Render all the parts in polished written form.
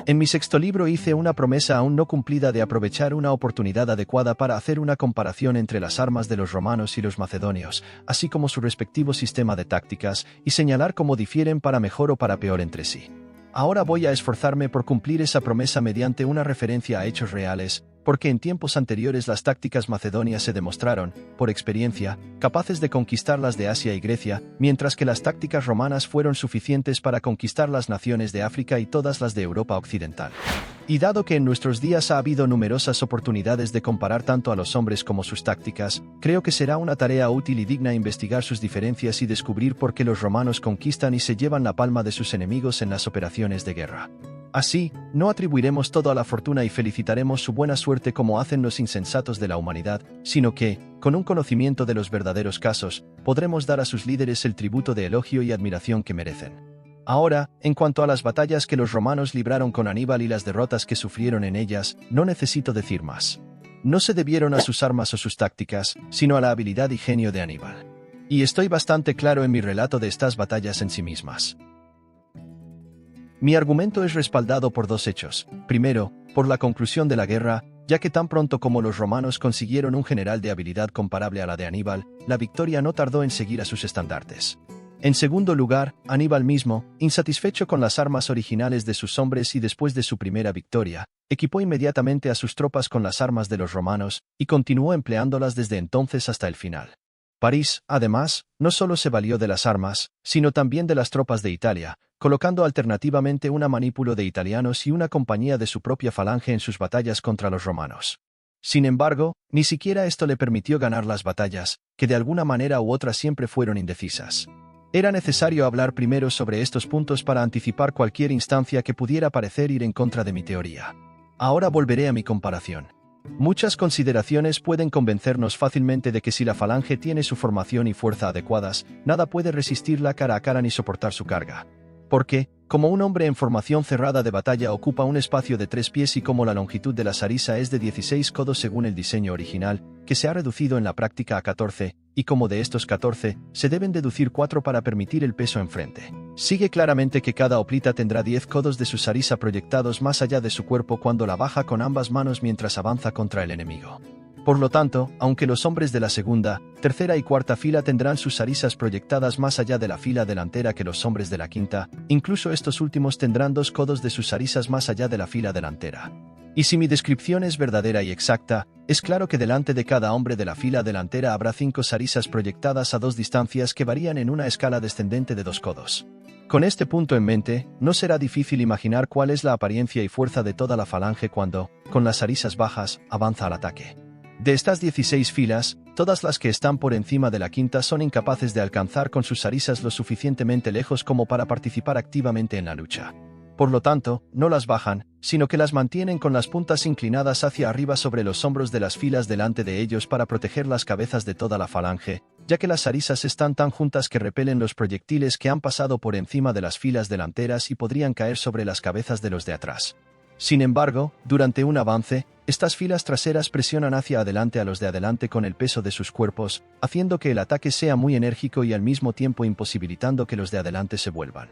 En mi sexto libro hice una promesa aún no cumplida de aprovechar una oportunidad adecuada para hacer una comparación entre las armas de los romanos y los macedonios, así como su respectivo sistema de tácticas, y señalar cómo difieren para mejor o para peor entre sí. Ahora voy a esforzarme por cumplir esa promesa mediante una referencia a hechos reales, porque en tiempos anteriores las tácticas macedonias se demostraron, por experiencia, capaces de conquistar las de Asia y Grecia, mientras que las tácticas romanas fueron suficientes para conquistar las naciones de África y todas las de Europa occidental. Y dado que en nuestros días ha habido numerosas oportunidades de comparar tanto a los hombres como sus tácticas, creo que será una tarea útil y digna investigar sus diferencias y descubrir por qué los romanos conquistan y se llevan la palma de sus enemigos en las operaciones de guerra. Así, no atribuiremos todo a la fortuna y felicitaremos su buena suerte como hacen los insensatos de la humanidad, sino que, con un conocimiento de los verdaderos casos, podremos dar a sus líderes el tributo de elogio y admiración que merecen. Ahora, en cuanto a las batallas que los romanos libraron con Aníbal y las derrotas que sufrieron en ellas, no necesito decir más. No se debieron a sus armas o sus tácticas, sino a la habilidad y genio de Aníbal. Y estoy bastante claro en mi relato de estas batallas en sí mismas. Mi argumento es respaldado por dos hechos. Primero, por la conclusión de la guerra, ya que tan pronto como los romanos consiguieron un general de habilidad comparable a la de Aníbal, la victoria no tardó en seguir a sus estandartes. En segundo lugar, Aníbal mismo, insatisfecho con las armas originales de sus hombres y después de su primera victoria, equipó inmediatamente a sus tropas con las armas de los romanos, y continuó empleándolas desde entonces hasta el final. París, además, no solo se valió de las armas, sino también de las tropas de Italia, colocando alternativamente una manípulo de italianos y una compañía de su propia falange en sus batallas contra los romanos. Sin embargo, ni siquiera esto le permitió ganar las batallas, que de alguna manera u otra siempre fueron indecisas. Era necesario hablar primero sobre estos puntos para anticipar cualquier instancia que pudiera parecer ir en contra de mi teoría. Ahora volveré a mi comparación. Muchas consideraciones pueden convencernos fácilmente de que si la falange tiene su formación y fuerza adecuadas, nada puede resistirla cara a cara ni soportar su carga. Porque, como un hombre en formación cerrada de batalla ocupa un espacio de 3 pies y como la longitud de la sarisa es de 16 codos según el diseño original, que se ha reducido en la práctica a 14, y como de estos 14, se deben deducir 4 para permitir el peso enfrente. Sigue claramente que cada hoplita tendrá 10 codos de su sarisa proyectados más allá de su cuerpo cuando la baja con ambas manos mientras avanza contra el enemigo. Por lo tanto, aunque los hombres de la segunda, tercera y cuarta fila tendrán sus sarisas proyectadas más allá de la fila delantera que los hombres de la quinta, incluso estos últimos tendrán 2 codos de sus sarisas más allá de la fila delantera. Y si mi descripción es verdadera y exacta, es claro que delante de cada hombre de la fila delantera habrá 5 sarisas proyectadas a 2 distancias que varían en una escala descendente de 2 codos. Con este punto en mente, no será difícil imaginar cuál es la apariencia y fuerza de toda la falange cuando, con las sarisas bajas, avanza al ataque. De estas 16 filas, todas las que están por encima de la quinta son incapaces de alcanzar con sus sarisas lo suficientemente lejos como para participar activamente en la lucha. Por lo tanto, no las bajan, sino que las mantienen con las puntas inclinadas hacia arriba sobre los hombros de las filas delante de ellos para proteger las cabezas de toda la falange, ya que las sarisas están tan juntas que repelen los proyectiles que han pasado por encima de las filas delanteras y podrían caer sobre las cabezas de los de atrás. Sin embargo, durante un avance, estas filas traseras presionan hacia adelante a los de adelante con el peso de sus cuerpos, haciendo que el ataque sea muy enérgico y al mismo tiempo imposibilitando que los de adelante se vuelvan.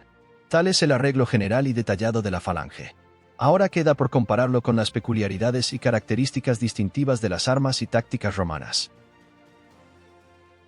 Tal es el arreglo general y detallado de la falange. Ahora queda por compararlo con las peculiaridades y características distintivas de las armas y tácticas romanas.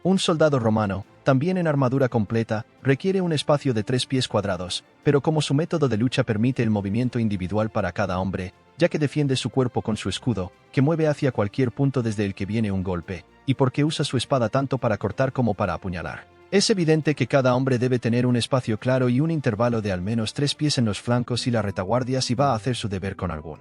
Un soldado romano, también en armadura completa, requiere un espacio de 3 pies cuadrados, pero como su método de lucha permite el movimiento individual para cada hombre, ya que defiende su cuerpo con su escudo, que mueve hacia cualquier punto desde el que viene un golpe, y porque usa su espada tanto para cortar como para apuñalar. Es evidente que cada hombre debe tener un espacio claro y un intervalo de al menos 3 pies en los flancos y la retaguardia si va a hacer su deber con algún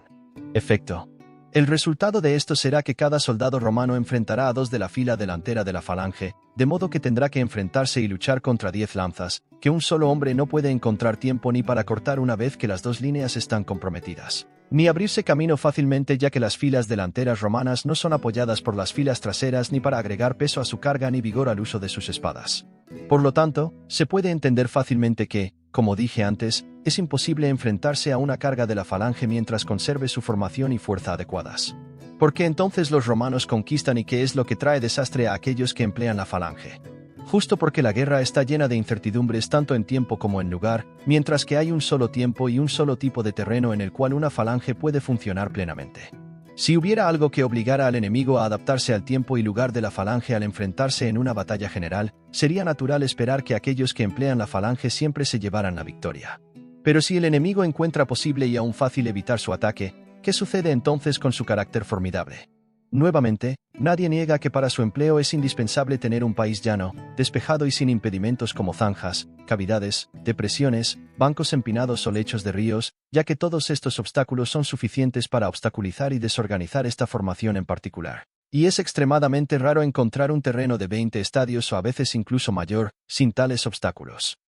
efecto. El resultado de esto será que cada soldado romano enfrentará a 2 de la fila delantera de la falange, de modo que tendrá que enfrentarse y luchar contra 10 lanzas, que un solo hombre no puede encontrar tiempo ni para cortar una vez que las 2 líneas están comprometidas, ni abrirse camino fácilmente ya que las filas delanteras romanas no son apoyadas por las filas traseras ni para agregar peso a su carga ni vigor al uso de sus espadas. Por lo tanto, se puede entender fácilmente que, como dije antes, es imposible enfrentarse a una carga de la falange mientras conserve su formación y fuerza adecuadas. ¿Por qué entonces los romanos conquistan y qué es lo que trae desastre a aquellos que emplean la falange? justo porque la guerra está llena de incertidumbres tanto en tiempo como en lugar, mientras que hay un solo tiempo y un solo tipo de terreno en el cual una falange puede funcionar plenamente. Si hubiera algo que obligara al enemigo a adaptarse al tiempo y lugar de la falange al enfrentarse en una batalla general, sería natural esperar que aquellos que emplean la falange siempre se llevaran la victoria. Pero si el enemigo encuentra posible y aún fácil evitar su ataque, ¿qué sucede entonces con su carácter formidable? Nuevamente, nadie niega que para su empleo es indispensable tener un país llano, despejado y sin impedimentos como zanjas, cavidades, depresiones, bancos empinados o lechos de ríos, ya que todos estos obstáculos son suficientes para obstaculizar y desorganizar esta formación en particular. Y es extremadamente raro encontrar un terreno de 20 estadios o a veces incluso mayor, sin tales obstáculos.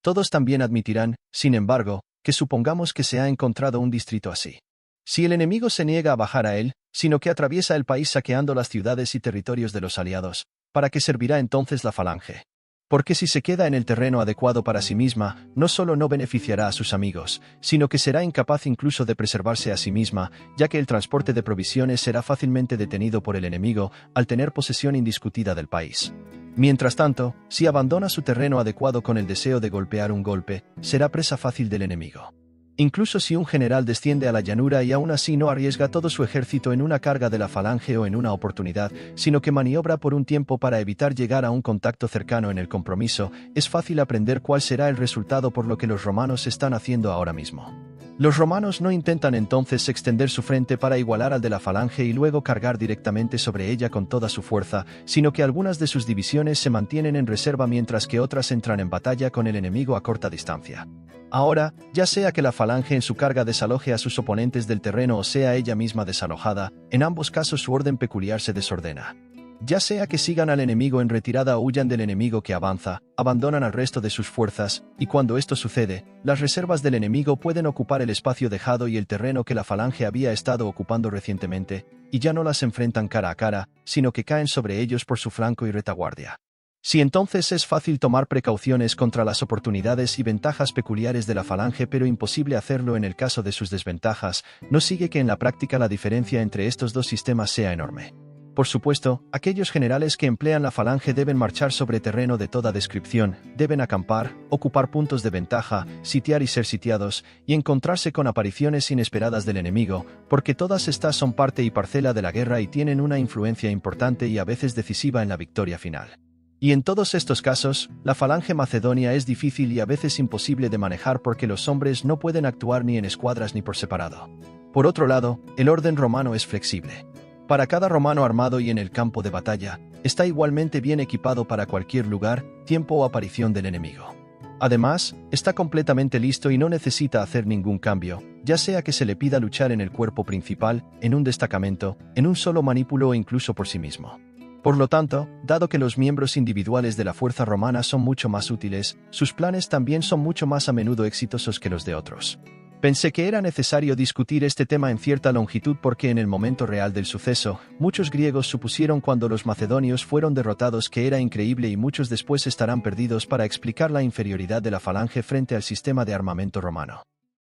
Todos también admitirán, sin embargo, que supongamos que se ha encontrado un distrito así. Si el enemigo se niega a bajar a él, sino que atraviesa el país saqueando las ciudades y territorios de los aliados, ¿para qué servirá entonces la falange? Porque si se queda en el terreno adecuado para sí misma, no solo no beneficiará a sus amigos, sino que será incapaz incluso de preservarse a sí misma, ya que el transporte de provisiones será fácilmente detenido por el enemigo al tener posesión indiscutida del país. Mientras tanto, si abandona su terreno adecuado con el deseo de golpear un golpe, será presa fácil del enemigo. Incluso si un general desciende a la llanura y aún así no arriesga todo su ejército en una carga de la falange o en una oportunidad, sino que maniobra por un tiempo para evitar llegar a un contacto cercano en el compromiso, es fácil aprender cuál será el resultado por lo que los romanos están haciendo ahora mismo. Los romanos no intentan entonces extender su frente para igualar al de la falange y luego cargar directamente sobre ella con toda su fuerza, sino que algunas de sus divisiones se mantienen en reserva mientras que otras entran en batalla con el enemigo a corta distancia. Ahora, ya sea que la falange en su carga desaloje a sus oponentes del terreno o sea ella misma desalojada, en ambos casos su orden peculiar se desordena. Ya sea que sigan al enemigo en retirada o huyan del enemigo que avanza, abandonan al resto de sus fuerzas, y cuando esto sucede, las reservas del enemigo pueden ocupar el espacio dejado y el terreno que la falange había estado ocupando recientemente, y ya no las enfrentan cara a cara, sino que caen sobre ellos por su flanco y retaguardia. Si entonces es fácil tomar precauciones contra las oportunidades y ventajas peculiares de la falange pero imposible hacerlo en el caso de sus desventajas, no sigue que en la práctica la diferencia entre estos dos sistemas sea enorme. Por supuesto, aquellos generales que emplean la falange deben marchar sobre terreno de toda descripción, deben acampar, ocupar puntos de ventaja, sitiar y ser sitiados, y encontrarse con apariciones inesperadas del enemigo, porque todas estas son parte y parcela de la guerra y tienen una influencia importante y a veces decisiva en la victoria final. Y en todos estos casos, la falange macedonia es difícil y a veces imposible de manejar porque los hombres no pueden actuar ni en escuadras ni por separado. Por otro lado, el orden romano es flexible. Para cada romano armado y en el campo de batalla, está igualmente bien equipado para cualquier lugar, tiempo o aparición del enemigo. Además, está completamente listo y no necesita hacer ningún cambio, ya sea que se le pida luchar en el cuerpo principal, en un destacamento, en un solo manípulo o incluso por sí mismo. Por lo tanto, dado que los miembros individuales de la fuerza romana son mucho más útiles, sus planes también son mucho más a menudo exitosos que los de otros. Pensé que era necesario discutir este tema en cierta longitud porque en el momento real del suceso, muchos griegos supusieron cuando los macedonios fueron derrotados que era increíble y muchos después estarán perdidos para explicar la inferioridad de la falange frente al sistema de armamento romano.